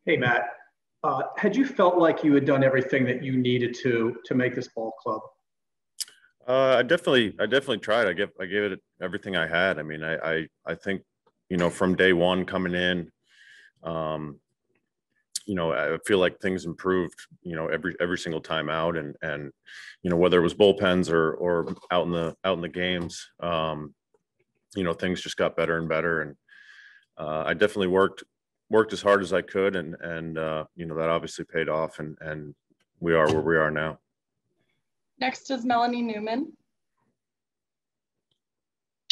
Hey, Matt. Had you felt like you had done everything that you needed to make this ball club? I definitely tried. I gave it everything I had. I mean, I think, from day one coming in, um, I feel like things improved, every single time out, and whether it was bullpens or out in the games, things just got better and better, and I definitely worked as hard as I could, and that obviously paid off, and we are where we are now. Next is Melanie Newman.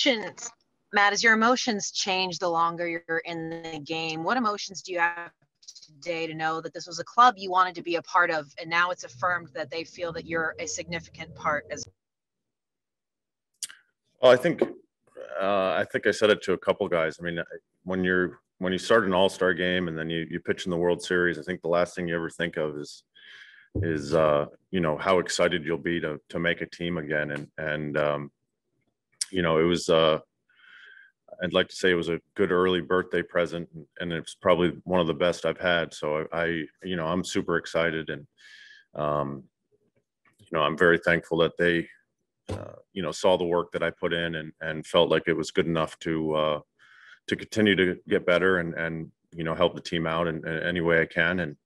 Emotions. Matt, as your emotions change the longer you're in the game, what emotions do you have today to know that this was a club you wanted to be a part of, and now it's affirmed that they feel that you're a significant part as Well, I think I said it to a couple guys. I mean, when you start an all-star game and then you pitch in the World Series, I think the last thing you ever think of is how excited you'll be to make a team again, and it was I'd like to say it was a good early birthday present, and it's probably one of the best I've had. So I'm super excited, and I'm very thankful that they saw the work that I put in, and felt like it was good enough to continue to get better, and help the team out in any way I can. And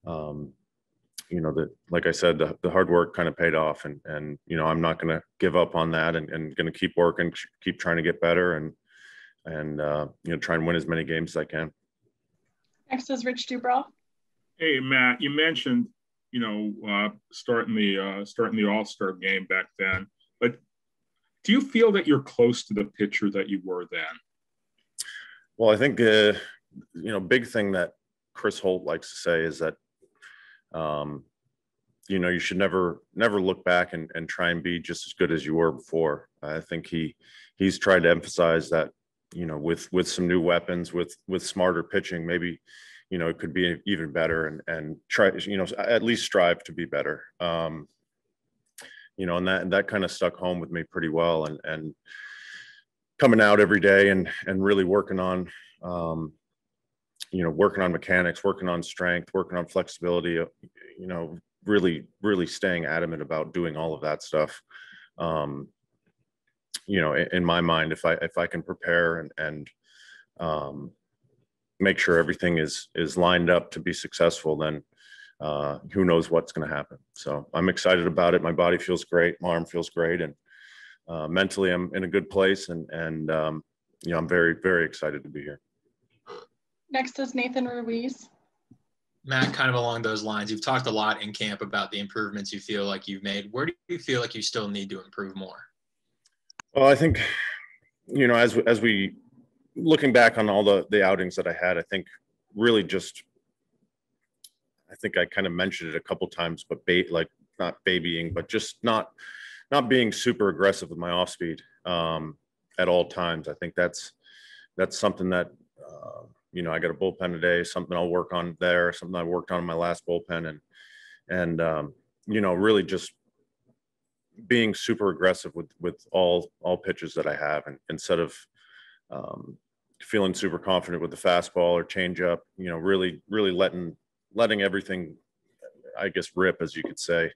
that, like I said, the hard work kind of paid off, and I'm not going to give up on that, and going to keep working, keep trying to get better, and try and win as many games as I can. Next is Rich Dubraw. Hey, Matt, you mentioned, starting the All-Star game back then, but do you feel that you're close to the pitcher that you were then? Well, I think, big thing that Chris Holt likes to say is that, you should never look back and try and be just as good as you were before. I think he's tried to emphasize that, with some new weapons, with smarter pitching, maybe, it could be even better, and try, at least strive to be better. And that kind of stuck home with me pretty well, and coming out every day and really working on, working on mechanics, working on strength, working on flexibility, really staying adamant about doing all of that stuff. In my mind, if I can prepare and make sure everything is lined up to be successful, then who knows what's going to happen. So I'm excited about it. My body feels great. My arm feels great. And mentally I'm in a good place. And I'm very, very excited to be here. Next is Nathan Ruiz. Matt, kind of along those lines, you've talked a lot in camp about the improvements you feel like you've made. Where do you feel like you still need to improve more? Well, I think, as we looking back on all the outings that I had, I think really I think I kind of mentioned it a couple times, but not babying, but just not being super aggressive with my off speed at all times. I think that's something that, I got a bullpen today, something I'll work on there, something I worked on in my last bullpen, and really just being super aggressive with all pitches that I have, and instead of feeling super confident with the fastball or changeup, really letting everything, I guess, rip, as you could say,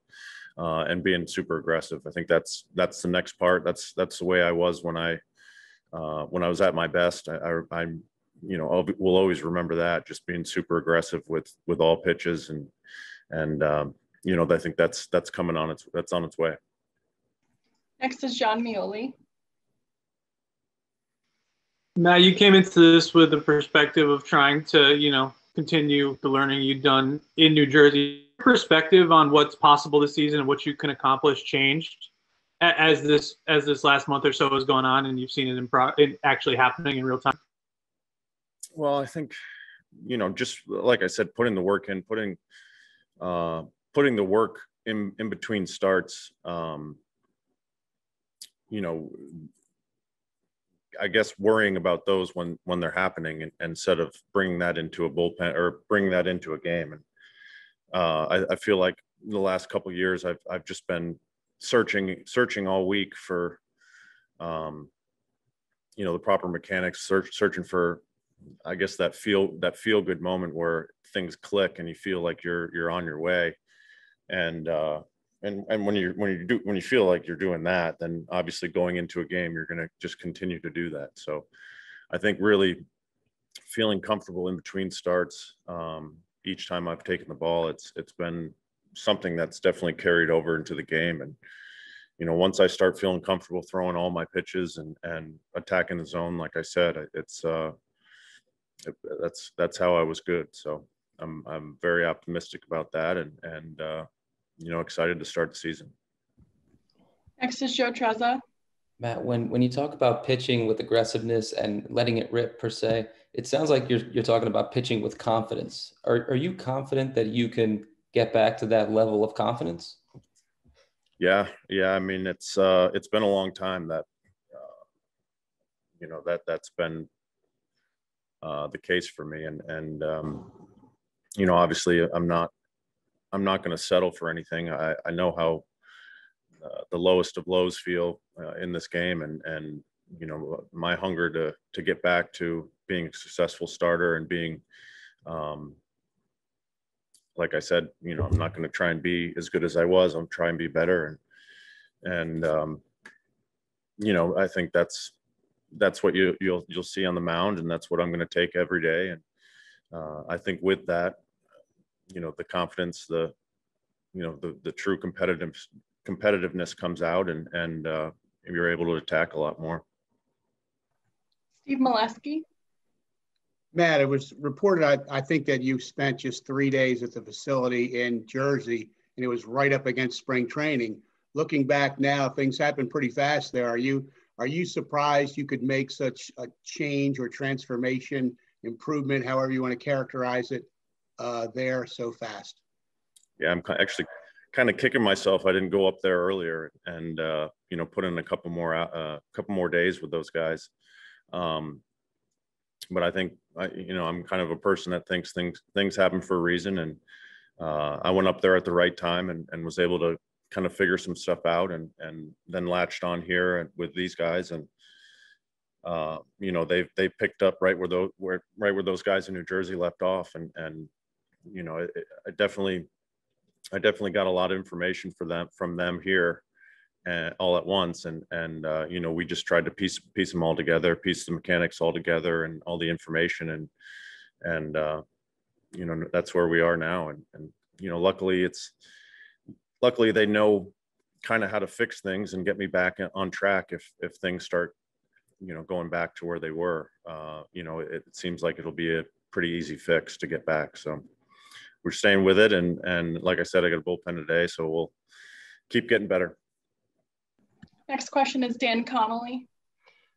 and being super aggressive. I think that's the next part. That's the way I was when I was at my best. I'm we'll always remember that, just being super aggressive with all pitches, and I think that's on its way. Next is John Mioli. Matt, you came into this with the perspective of trying to, continue the learning you've done in New Jersey. Perspective on what's possible this season and what you can accomplish changed as this last month or so has gone on, and you've seen it actually happening in real time? Well, I think, just like I said, putting the work in, putting the work in between starts, I guess worrying about those when they're happening, and instead of bringing that into a bullpen or bringing that into a game. And I feel like the last couple of years I've just been searching all week for the proper mechanics, searching for I guess that feel good moment where things click and you feel like you're on your way. And when you feel like you're doing that, then obviously going into a game, you're going to just continue to do that. So I think really feeling comfortable in between starts, each time I've taken the ball, it's been something that's definitely carried over into the game. And, you know, once I start feeling comfortable throwing all my pitches and attacking the zone, like I said, that's how I was good. So I'm very optimistic about that, and you know, excited to start the season. Next is Joe Trezza. Matt, when you talk about pitching with aggressiveness and letting it rip per se, it sounds like you're talking about pitching with confidence. Are you confident that you can get back to that level of confidence? Yeah. I mean, it's been a long time that you know, that's been the case for me, and you know, obviously I'm not going to settle for anything. I know how the lowest of lows feel in this game, and you know, my hunger to get back to being a successful starter and being, like I said, you know, I'm not going to try and be as good as I was. I'm trying to be better, and you know, I think that's what you'll see on the mound, and that's what I'm going to take every day. And I think with that, you know, the confidence, the true competitiveness comes out, and you're able to attack a lot more. Steve Molesky. Matt, it was reported, I think, that you spent just 3 days at the facility in Jersey, and it was right up against spring training. Looking back now, things happen pretty fast there. Are you surprised you could make such a change or transformation, improvement, however you want to characterize it, there so fast? Yeah, I'm actually kind of kicking myself I didn't go up there earlier and you know, put in a couple more days with those guys. But I think you know, I'm kind of a person that thinks things happen for a reason, and I went up there at the right time and was able to kind of figure some stuff out, and then latched on here with these guys, and you know, they picked up right where those guys in New Jersey left off, and you know, I definitely got a lot of information from them here, all at once, and you know, we just tried to piece them all together, piece the mechanics all together, and all the information, and you know, that's where we are now, and you know, luckily they know kind of how to fix things and get me back on track if things start, you know, going back to where they were. You know, it seems like it'll be a pretty easy fix to get back, so we're staying with it, and like I said, I got a bullpen today, so we'll keep getting better. Next question is Dan Connolly.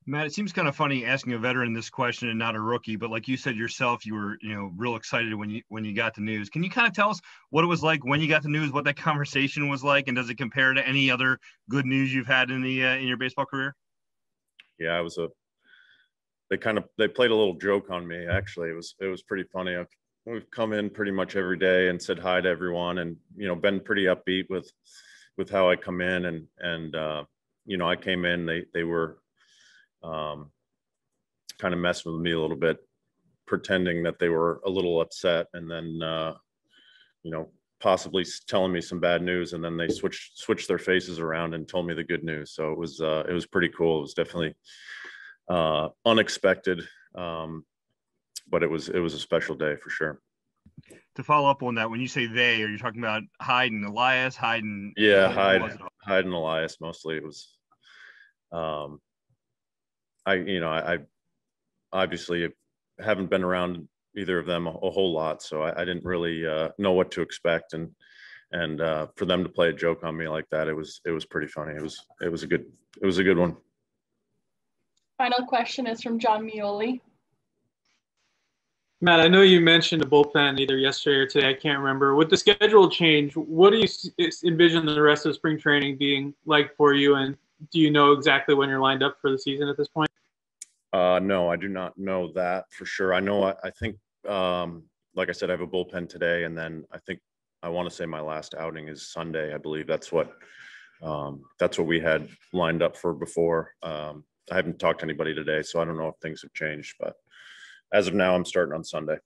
Matt, it seems kind of funny asking a veteran this question and not a rookie, but like you said yourself, you were, you know, real excited when you got the news. Can you kind of tell us what it was like when you got the news, what that conversation was like, and does it compare to any other good news you've had in your baseball career? Yeah, they played a little joke on me. Actually, it was pretty funny. We've come in pretty much every day and said hi to everyone, and you know, been pretty upbeat with how I come in, and you know, I came in, they were kind of messing with me a little bit, pretending that they were a little upset, and then you know, possibly telling me some bad news, and then they switched their faces around and told me the good news. So it was pretty cool. It was definitely unexpected, but it was a special day for sure. To follow up on that, when you say they, are you talking about Hyde and Elias? Yeah, Hyde and Elias mostly. It was I obviously haven't been around either of them a whole lot, so I didn't really know what to expect, and for them to play a joke on me like that, it was pretty funny. It was a good one. Final question is from John Mioli. Matt, I know you mentioned the bullpen either yesterday or today. I can't remember. With the schedule change, what do you envision the rest of spring training being like for you? And do you know exactly when you're lined up for the season at this point? No, I do not know that for sure. I know, I think, like I said, I have a bullpen today, and then I want to say my last outing is Sunday. I believe that's what we had lined up for before. I haven't talked to anybody today, so I don't know if things have changed, but as of now, I'm starting on Sunday.